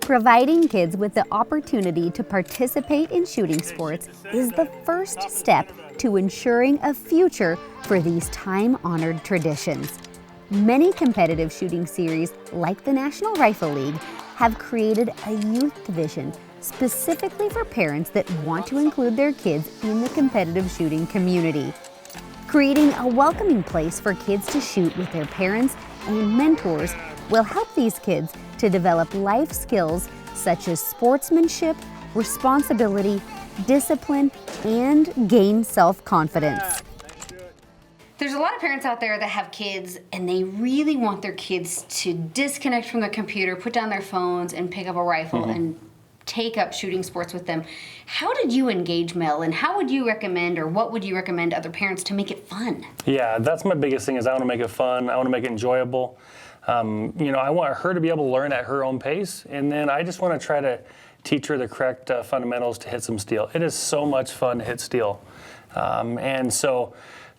Providing kids with the opportunity to participate in shooting sports is the first step to ensuring a future for these time-honored traditions. Many competitive shooting series, like the National Rifle League, have created a youth division specifically for parents that want to include their kids in the competitive shooting community. Creating a welcoming place for kids to shoot with their parents and mentors will help these kids to develop life skills such as sportsmanship, responsibility, discipline, and gain self-confidence. There's a lot of parents out there that have kids and they really want their kids to disconnect from the computer, put down their phones, and pick up a rifle and take up shooting sports with them. How did you engage Mel, and how would you recommend, or what would you recommend to other parents to make it fun? Yeah, that's my biggest thing, is I want to make it fun. I want to make it enjoyable. I want her to be able to learn at her own pace, and then I just want to try to teach her the correct fundamentals to hit some steel. It is so much fun to hit steel. And so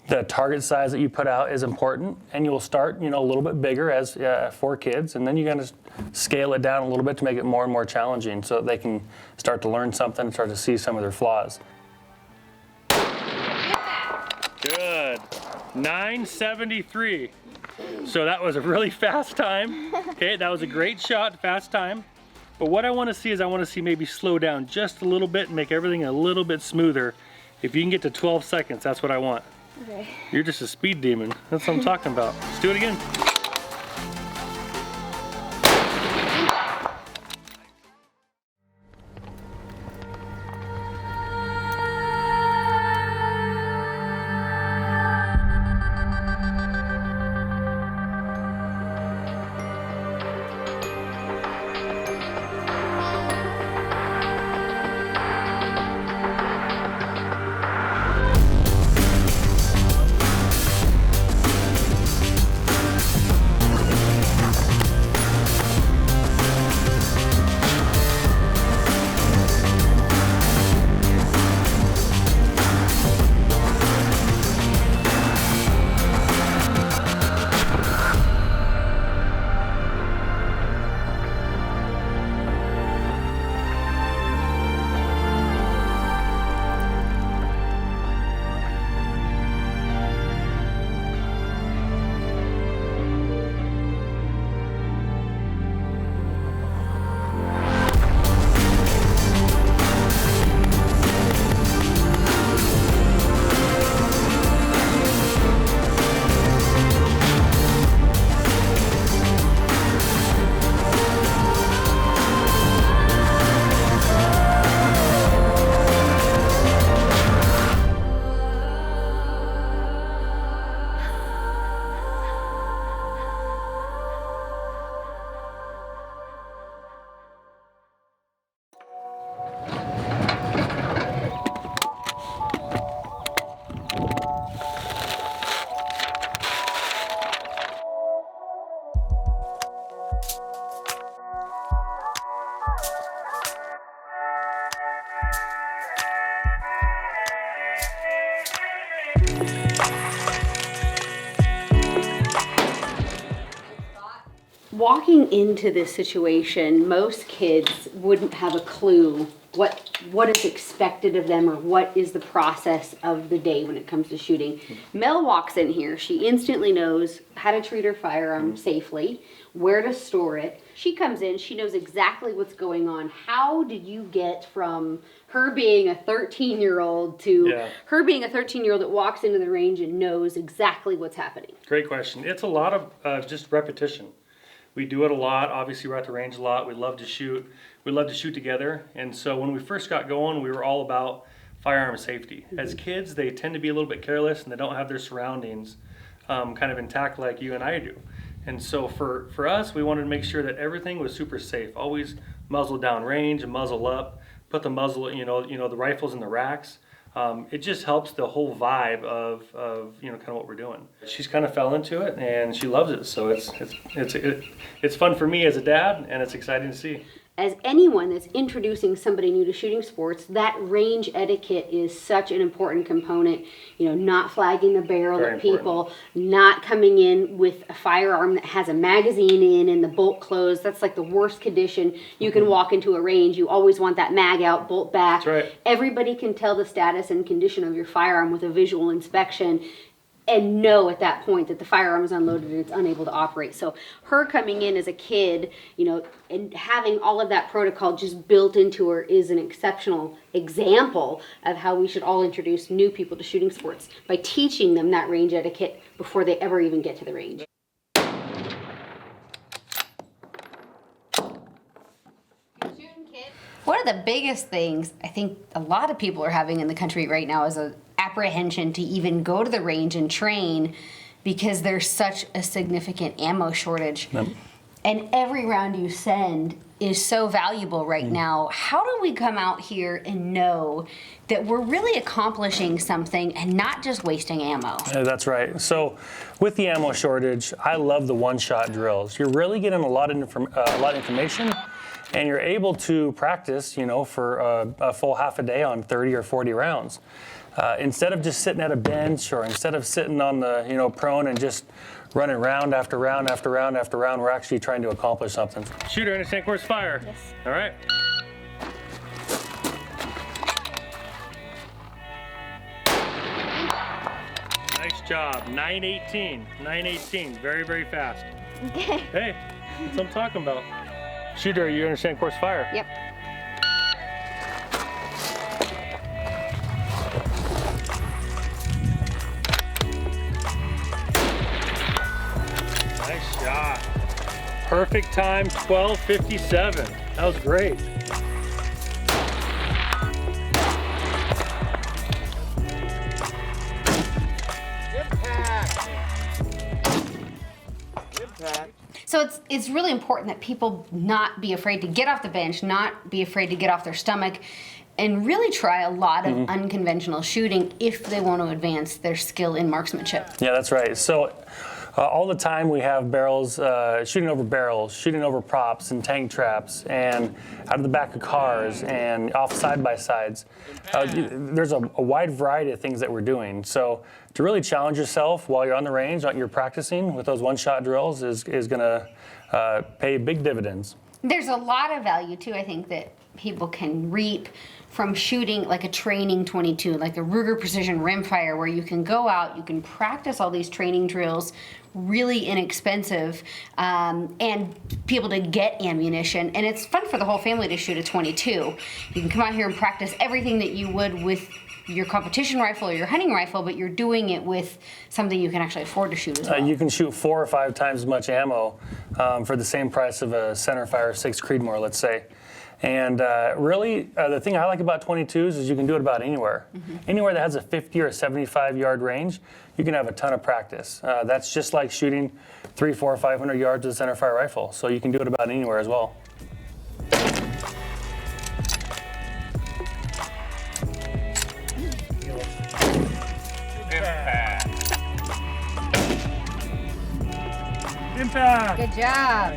the target size that you put out is important, and you'll start, a little bit bigger as for kids, and then you're going to scale it down a little bit to make it more and more challenging so that they can start to learn something and start to see some of their flaws. Good. 973. So that was a really fast time. Okay, that was a great shot, fast time. But what I want to see is maybe slow down just a little bit and make everything a little bit smoother. If you can get to 12 seconds, that's what I want. Okay. You're just a speed demon. That's what I'm talking about. Let's do it again. Walking into this situation, most kids wouldn't have a clue what is expected of them, or what is the process of the day when it comes to shooting. Mel walks in here, she instantly knows how to treat her firearm safely, where to store it. She comes in, she knows exactly what's going on. How did you get from her being a 13-year-old to her being a 13-year-old that walks into the range and knows exactly what's happening? Great question. It's a lot of just repetition. We do it a lot. Obviously, we're at the range a lot. We love to shoot. We love to shoot together. And so when we first got going, we were all about firearm safety. As kids, they tend to be a little bit careless and they don't have their surroundings kind of intact like you and I do. And so for us, we wanted to make sure that everything was super safe. Always muzzle down range and muzzle up. Put the muzzle, the rifles in the racks. It just helps the whole vibe of kind of what we're doing. She's kind of fell into it and she loves it. So it's fun for me as a dad, and it's exciting to see. as anyone that's introducing somebody new to shooting sports, that range etiquette is such an important component. You know, not flagging the barrel Very at people, not coming in with a firearm that has a magazine in and the bolt closed. That's like the worst condition you can walk into a range. You always want that mag out, bolt back. That's right. Everybody can tell the status and condition of your firearm with a visual inspection and know at that point that the firearm is unloaded and it's unable to operate. So her coming in as a kid, you know, and having all of that protocol just built into her is an exceptional example of how we should all introduce new people to shooting sports, by teaching them that range etiquette before they ever even get to the range. One of the biggest things I think a lot of people are having in the country right now is an apprehension to even go to the range and train because there's such a significant ammo shortage. Yep. And every round you send is so valuable right now. How do we come out here and know that we're really accomplishing something and not just wasting ammo? That's right. So with the ammo shortage, I love the one-shot drills. You're really getting a lot of information, and you're able to practice, you know, for a full half a day on 30 or 40 rounds. Instead of just sitting at a bench, or instead of sitting on the, you know, prone and just running round after round after round after round, we're actually trying to accomplish something. Shooter, understand course fire. Yes. All right. Nice job. 9:18. 9:18. Very, very fast. Okay. Hey, that's what I'm talking about. Shooter, you understand course fire? Yep. Nice shot. Perfect time, 12:57. That was great. So it's really important that people not be afraid to get off the bench, not be afraid to get off their stomach, and really try a lot of unconventional shooting if they want to advance their skill in marksmanship. Yeah, that's right. So all the time we have barrels, shooting over props and tank traps, and out of the back of cars and off side-by-sides. There's a wide variety of things that we're doing. So to really challenge yourself while you're on the range, you're practicing with those one-shot drills is going to pay big dividends. There's a lot of value too, I think, that people can reap from shooting like a training 22, like a Ruger Precision Rimfire, where you can go out, you can practice all these training drills, really inexpensive, and be able to get ammunition. And it's fun for the whole family to shoot a 22. You can come out here and practice everything that you would with your competition rifle or your hunting rifle, but you're doing it with something you can actually afford to shoot as well. You can shoot 4 or 5 times as much ammo for the same price of a centerfire 6 Creedmoor, let's say. And really, the thing I like about 22s is you can do it about anywhere. Anywhere that has a 50 or 75 yard range, you can have a ton of practice. That's just like shooting 300, 400, 500 yards with a centerfire rifle. So you can do it about anywhere as well. Impact! Good job.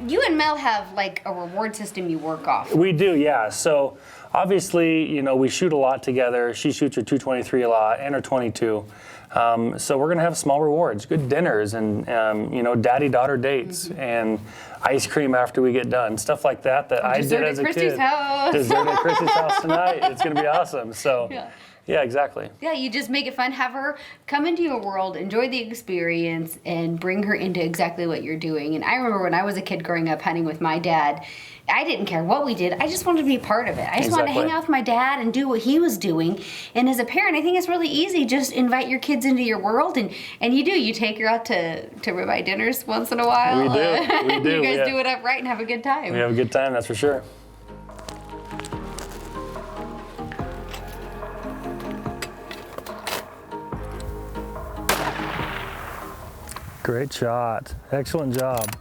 You and Mel have like a reward system you work off. We do, yeah. So obviously, you know, we shoot a lot together. She shoots her 223 a lot and her 22. So we're gonna have small rewards, good dinners, and you know, daddy-daughter dates, and ice cream after we get done, stuff like that I did as a kid. Dessert at Kristy's house. Dessert at Kristy's house tonight. It's gonna be awesome. So. Yeah, exactly. Yeah, you just make it fun. Have her come into your world, enjoy the experience, and bring her into exactly what you're doing. And I remember when I was a kid growing up hunting with my dad, I didn't care what we did. I just wanted to be part of it. I just wanted to hang out with my dad and do what he was doing. And as a parent, I think it's really easy. Just invite your kids into your world, and you do. You take her out to ribeye dinners once in a while. We do. We do. You guys do it up right and have a good time. We have a good time, that's for sure. Great shot. Excellent job.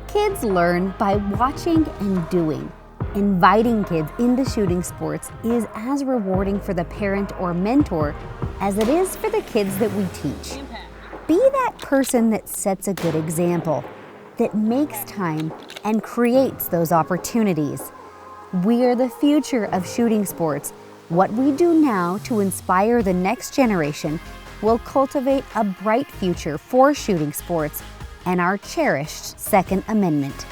Kids learn by watching and doing. Inviting kids into shooting sports is as rewarding for the parent or mentor as it is for the kids that we teach. Be that person that sets a good example. that makes time and creates those opportunities. We are the future of shooting sports. What we do now to inspire the next generation will cultivate a bright future for shooting sports and our cherished Second Amendment.